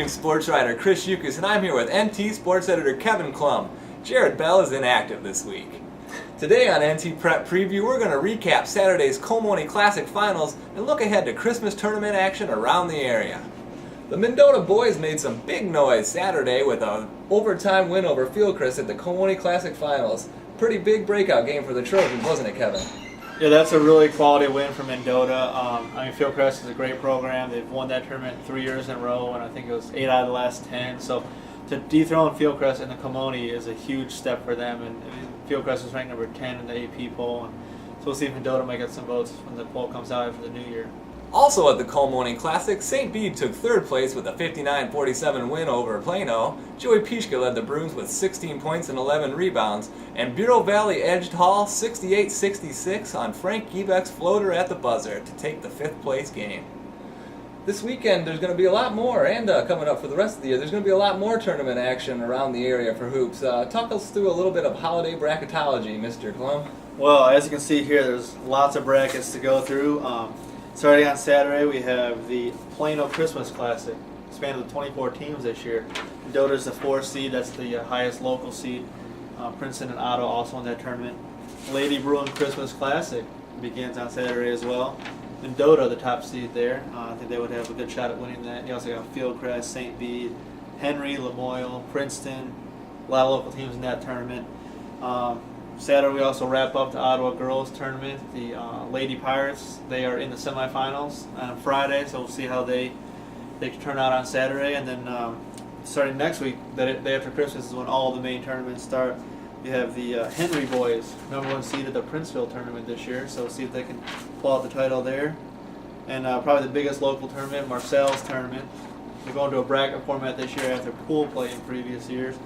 NewsTribune sports writer Chris Yukas, and I'm here with NT sports editor Kevin Klum. Jared Bell is inactive this week. Today on NT Prep Preview, we're going to recap Saturday's Colmoni Classic Finals and look ahead to Christmas tournament action around the area. The Mendota boys made some big noise Saturday with an overtime win over Fieldcrest at the Colmoni Classic Finals. Pretty big breakout game for the Trojans, wasn't it, Kevin? Yeah, that's a really quality win for Mendota. Fieldcrest is a great program. They've won that tournament 3 years in a row, and I think it was 8 out of the last 10. So to dethrone Fieldcrest in the Colmoni is a huge step for them. And Fieldcrest is ranked number 10 in the AP poll. And so we'll see if Mendota might get some votes when the poll comes out after the new year. Also at the Colmoni Classic, St. Bede took third place with a 59-47 win over Plano. Joey Pischke led the Bruins with 16 points and 11 rebounds, and Bureau Valley edged Hall 68-66 on Frank Giebeck's floater at the buzzer to take the 5th place game. This weekend there's going to be a lot more, and coming up for the rest of the year, there's going to be a lot more tournament action around the area for hoops. Talk us through a little bit of holiday bracketology, Mr. Klum. Well, as you can see here, there's lots of brackets to go through. Starting on Saturday, we have the Plano Christmas Classic. Expanded to 24 teams this year. Mendota's the 4th seed. That's the highest local seed. Princeton and Ottawa also in that tournament. Lady Bruin Christmas Classic begins on Saturday as well. Mendota, the top seed there. I think they would have a good shot at winning that. You also got Fieldcrest, St. Bede, Henry, Lamoille, Princeton. A lot of local teams in that tournament. Saturday we also wrap up the Ottawa girls tournament. The Lady Pirates, they are in the semifinals on Friday, so we'll see how they turn out on Saturday. And then starting next week, the day after Christmas, is when all the main tournaments start. You have the Henry boys, number 1 seed at the Princeville tournament this year, so we'll see if they can pull out the title there. And probably the biggest local tournament, Marcel's tournament. We're going to a bracket format this year after pool play in previous years.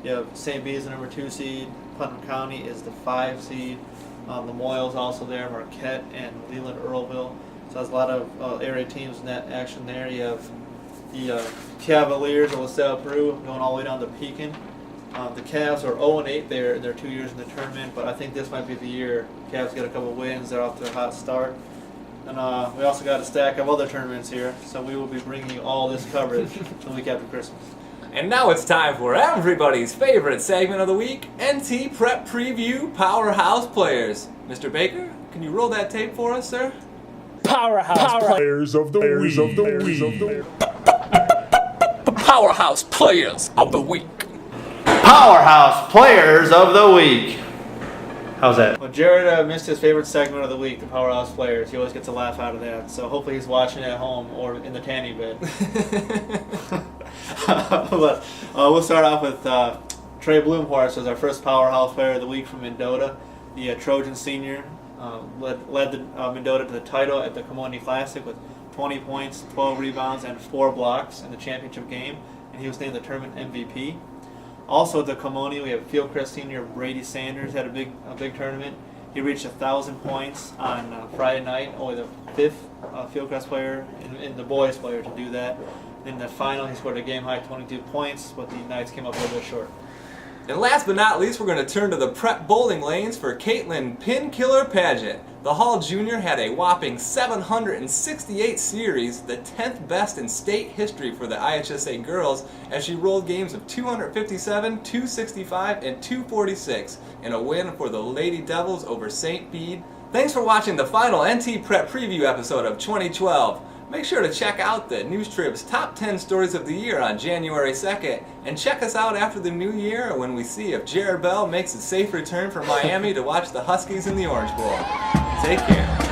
You have St. Bede's the number 2 seed. Putnam County is the 5 seed. Lamoille's also there, Marquette and Leland Earlville. So there's a lot of area teams in that action there. You have the Cavaliers of LaSalle, Peru, going all the way down to Pekin. The Cavs are 0-8. They're 2 years in the tournament, but I think this might be the year Cavs get a couple wins. They're off to a hot start. And we also got a stack of other tournaments here, so we will be bringing you all this coverage the week after Christmas. And now it's time for everybody's favorite segment of the week, NT Prep Preview Powerhouse Players. Mr. Baker, can you roll that tape for us, sir? Powerhouse Players of the Week. Powerhouse Players of the Week. Powerhouse Players of the Week. How's that? Well, Jared missed his favorite segment of the week, the Powerhouse Players. He always gets a laugh out of that, so hopefully he's watching at home or in the tanning bed. But we'll start off with Trey Bloomhorse as our first Powerhouse Player of the Week from Mendota. The Trojan senior led the Mendota to the title at the Colmoni Classic with 20 points, 12 rebounds, and 4 blocks in the championship game, and he was named the tournament MVP. Also at the Colmoni, we have Fieldcrest senior Brady Sanders had a big tournament. He reached 1,000 points on Friday night, only the 5th Fieldcrest player and the boys player to do that. In the final, he scored a game-high 22 points, but the Knights came up a little bit short. And last but not least, we're going to turn to the prep bowling lanes for Caitlin Pinkiller Paget. The Hall Junior had a whopping 768 series, the 10th best in state history for the IHSA girls, as she rolled games of 257, 265, and 246 in a win for the Lady Devils over St. Bede. Thanks for watching the final NT Prep Preview episode of 2012. Make sure to check out the NewsTrib's Top 10 Stories of the Year on January 2nd, and check us out after the new year when we see if Jared Bell makes a safe return from Miami to watch the Huskies in the Orange Bowl. Take care.